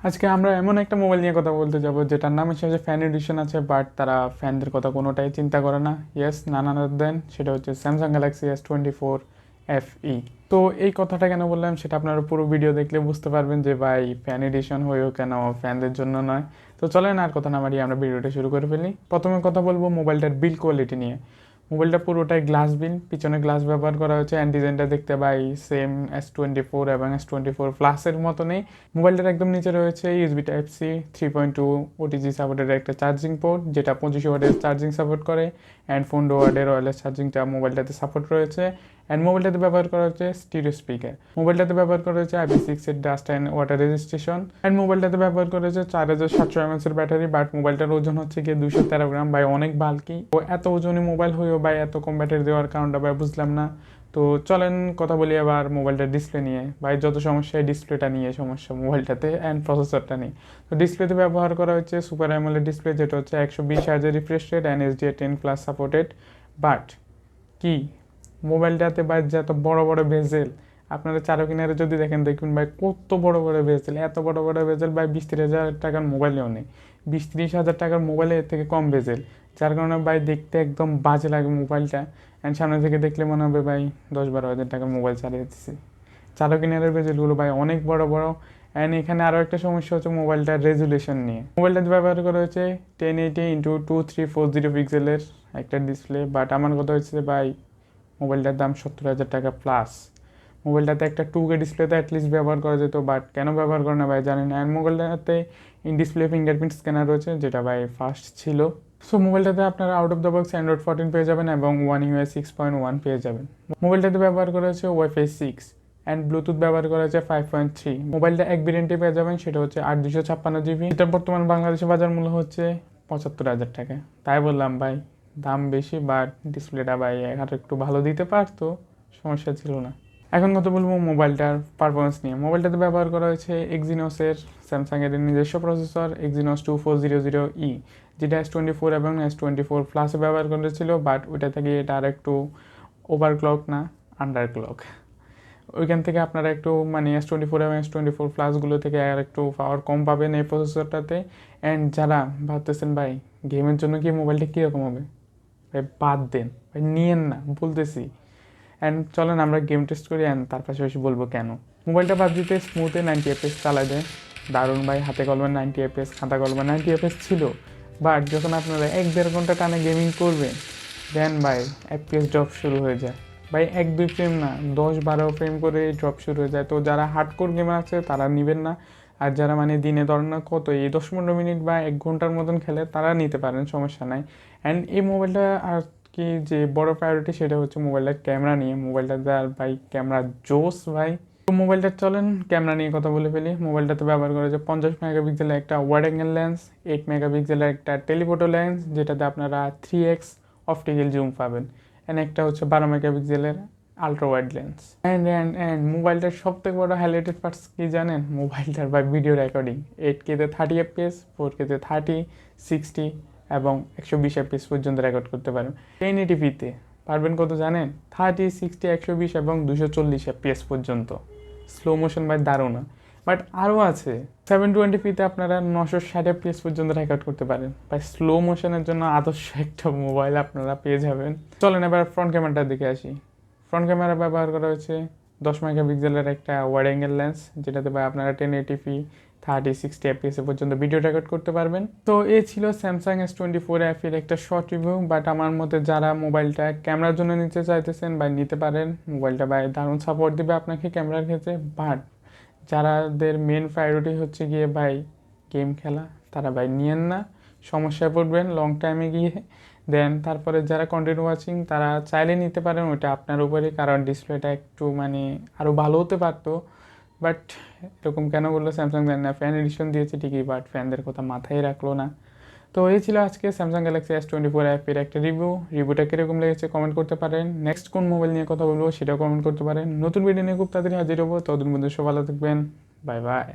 আজকে আমরা এমন একটা মোবাইল নিয়ে কথা বলতে যাব যেটার নাম হিসেবে ফ্যান এডিশন আছে, বাট তারা ফ্যানদের কথা কোনোটাই চিন্তা করে না। ইয়েস, নান আদার দেন সেটা হচ্ছে স্যামসাং গ্যালাক্সি S24 FE। তো এই কথাটা কেন বললাম সেটা আপনারা পুরো ভিডিও দেখলে বুঝতে পারবেন যে ভাই ফ্যান এডিশন হয়েও কেন ফ্যানদের জন্য নয়। তো চলেন আর কথা না বাড়িয়ে আমরা ভিডিওটা শুরু করে ফেলি। প্রথমে কথা বলবো মোবাইলটার বিল্ড কোয়ালিটি নিয়ে। মোবাইলটা পুরোটাই গ্লাস বিল্ড, পিছনে গ্লাস ব্যবহার করা হয়েছে অ্যান্ড ডিজাইনটা দেখতে ভাই সেম S24 এবং S24 Plus-এর মতনই। মোবাইলটার একদম নিচে রয়েছে USB Type-C 3.2 OTG সাপোর্টেড একটা চার্জিং পোর্ট, যেটা 25 ওয়াটের চার্জিং সাপোর্ট করে অ্যান্ড 4 ওয়াটের ওয়্যারলেস চার্জিংটা মোবাইলটাতে সাপোর্ট রয়েছে। অ্যান্ড মোবাইলটাতে ব্যবহার করা হচ্ছে স্টিরিও স্পিকার, মোবাইলটাতে ব্যবহার করা হচ্ছে IP6-এর dust and water registration and মোবাইলটাতে ব্যবহার করা হচ্ছে 4700 mAh ব্যাটারি। বাট মোবাইলটার ওজন হচ্ছে গিয়ে 213 গ্রাম, ভাই অনেক বাল্কি। ও এত ওজনই মোবাইল হয়েও ভাই এত কম ব্যাটারি দেওয়ার কারণটা ভাই বুঝলাম না। তো চলেন কথা বলি আবার মোবাইলটার ডিসপ্লে নিয়ে। ভাই যত সমস্যা এই ডিসপ্লেটা নিয়ে সমস্যা মোবাইলটাতে অ্যান্ড প্রসেসরটা নেই। তো ডিসপ্লেতে ব্যবহার করা হচ্ছে সুপার অ্যামোলেড ডিসপ্লে, যেটা হচ্ছে 120 হার্জের refresh rate and HDR10+ supported. But কি মোবাইলটাতে ভাই যত বড় বড় বেজেল, আপনারা চারো কিনারে যদি দেখেন দেখবেন ভাই কত বড় বড় বেজেল, এত বড় বড় বেজেল ভাই 20-30 হাজার টাকার মোবাইলেও নেই। 20-30 হাজার টাকার মোবাইলে এর থেকে কম বেজেল, যার কারণে ভাই দেখতে একদম বাজে লাগে মোবাইলটা। অ্যান্ড সামনে থেকে দেখলে মনে হবে ভাই 10-12 হাজার টাকার মোবাইল চালিয়ে দিচ্ছি। চারো কিনারের বেজেলগুলো ভাই অনেক বড় বড়। অ্যান্ড এখানে আরও একটা সমস্যা হচ্ছে মোবাইলটার রেজুলেশন নিয়ে। মোবাইলটাতে ব্যবহার করা হয়েছে 1080x2340 পিক্সেলের একটা ডিসপ্লে। বাট আমার কথা হচ্ছে ভাই মোবাইলটার দাম 70,000 টাকা প্লাস। মোবাইলটাতে একটা 2K ডিসপ্লেতে অ্যাটলিস্ট ব্যবহার করা যেত, বাট কেন ব্যবহার করে না ভাই জানি না। অ্যান্ড মোবাইলটাতে ইন ডিসপ্লে ফিঙ্গারপ্রিন্ট স্ক্যানার রয়েছে, যেটা ভাই ফার্স্ট ছিল। সো মোবাইলটাতে আপনারা out of the box Android 14 পেয়ে যাবেন এবং One UI 6.1 পেয়ে যাবেন। মোবাইলটাতে ব্যবহার করা হয়েছে Wi-Fi 6 অ্যান্ড ব্লুটুথ ব্যবহার করা হয়েছে 5.3। মোবাইলটা এক ভেরিয়েন্টে পেয়ে যাবেন, সেটা হচ্ছে 8 256 GB। এটার বর্তমান বাংলাদেশে বাজার মূল্য হচ্ছে 75,000 টাকা। তাই বললাম ভাই দাম বেশি, বাট ডিসপ্লেটা ভাই আর একটু ভালো দিতে পারতো, সমস্যা ছিল না। এখন কথা বলবো মোবাইলটার পারফরমেন্স নিয়ে। মোবাইলটাতে ব্যবহার করা হয়েছে এক্সিনোসের স্যামসাংয়ের নিজস্ব প্রসেসর Exynos 2400E, যেটা S24 এবং S24 Plus-এ ব্যবহার করেছিল। বাট ওইটা থেকে এটা আর একটু ওভারক্লক না, আন্ডারক্লক। ওইখান থেকে আপনারা একটু মানে S24 এবং S24 Plus-গুলো থেকে আর একটু পাওয়ার কম পাবেন এই প্রসেসরটাতে। অ্যান্ড যারা ভাবতেছেন ভাই গেমের জন্য কি মোবাইলটা কীরকম হবে, ভাই বাদ দেন, ভাই নিয়েন না বলতেছি। অ্যান্ড চলেন আমরা গেম টেস্ট করি অ্যান্ড তার পাশাপাশি বলবো কেন। মোবাইলটা পাবজিতে স্মুথে 90 FPS চালায় দেয়, দারুণ ভাই। হাতে কলমে 90 FPS, খাতা কলমে 90 FPS ছিল। বাট যখন আপনারা 1-1.5 ঘন্টা টানে গেমিং করবেন, দেন ভাই FPS ড্রপ শুরু হয়ে যায়। ভাই 1-2 ফ্রেম না, 10-12 ফ্রেম করে ড্রপ শুরু হয়ে যায়। তো যারা হার্ডকোর গেমার আছে তারা নেবেন না। আর যারা মানে দিনে ধরেন না কত এই 10-15 মিনিট বা 1 ঘন্টার মতন খেলে তারা নিতে পারেন, সমস্যা নাই। অ্যান্ড এই মোবাইলটা আর কি যে বড় প্রায়োরিটি সেটা হচ্ছে মোবাইলটার ক্যামেরা নিয়ে। মোবাইলটাতে আর ভাই ক্যামেরা জোস ভাই। তো মোবাইলটা চলেন ক্যামেরা নিয়ে কথা বলে ফেলি। মোবাইলটাতে ব্যবহার করা হচ্ছে 50 মেগাপিক্সেলের একটা ওয়াইড অ্যাঙ্গেল লেন্স, 8 মেগাপিক্সেলের একটা টেলিফোটো লেন্স, যেটাতে আপনারা 3x অপটিক্যাল জুম পাবেন। অ্যান্ড একটা হচ্ছে 12 মেগাপিক্সেলের আলট্রা ওয়াইড লেন্স। অ্যান্ড মোবাইলটার সব থেকে বড় হাইলাইটেড পার্টস কি জানেন? মোবাইলটার বা ভিডিও রেকর্ডিং 8K-তে 30 FPS, 4K-তে 30, 60 এবং 120 FPS পর্যন্ত রেকর্ড করতে পারেন। 1080p-তে পারবেন কত জানেন? 30, 60, 120 এবং 240 FPS পর্যন্ত। স্লো মোশন ভাই দারুণ। বাট আরও আছে, 720p-তে আপনারা 960 FPS পর্যন্ত রেকর্ড করতে পারেন। ভাই স্লো মোশনের জন্য আদর্শ একটা মোবাইল আপনারা পেয়ে যাবেন। চলেন এবার ফ্রন্ট ক্যামেরাটার দিকে আসি। ফ্রন্ট ক্যামেরা ব্যবহার করা হয়েছে 10 মেগাপিক্সেলের একটা ওয়াইড অ্যাঙ্গেল লেন্স, যেটাতে ভাই আপনারা 1080p 30-60 FPS পর্যন্ত ভিডিও রেকর্ড করতে পারবেন। তো এই ছিল স্যামসাং S24 FE-র একটা শর্ট রিভিউ। বাট আমার মতে যারা মোবাইলটা ক্যামেরার জন্য নিতে চাইতেছেন ভাই নিতে পারেন। মোবাইলটা ভাই দারুণ সাপোর্ট দিবে আপনাকে ক্যামেরার ক্ষেত্রে। বাট যারাদের মেন প্রায়োরিটি হচ্ছে গিয়ে ভাই গেম খেলা, তারা ভাই নিয়েন না, সমস্যায় পড়বেন লং টাইমে গিয়ে। দেন তারপরে যারা কন্টেন্ট ওয়াচিং তারা চাইলে নিতে পারেন, ওইটা আপনার উপরে, কারণ ডিসপ্লেটা একটু মানে আরও ভালো হতে পারতো। বাট এরকম কেন বললো স্যামসাং জানি না। ফ্যান এডিশন দিয়েছে ঠিকই, বাট ফ্যানদের কথা মাথায় রাখলো না। তো এই ছিল আজকে স্যামসাং গ্যালাক্সি S24 FE-র একটা রিভিউটা কীরকম লেগেছে কমেন্ট করতে পারেন। নেক্সট কোন মোবাইল নিয়ে কথা বলবো সেটাও কমেন্ট করতে পারেন। নতুন ভিডিও নিয়ে খুব তাড়াতাড়ি হাজির হবো, ততদিন পর্যন্ত সব ভালো থাকবেন, বাই বাই।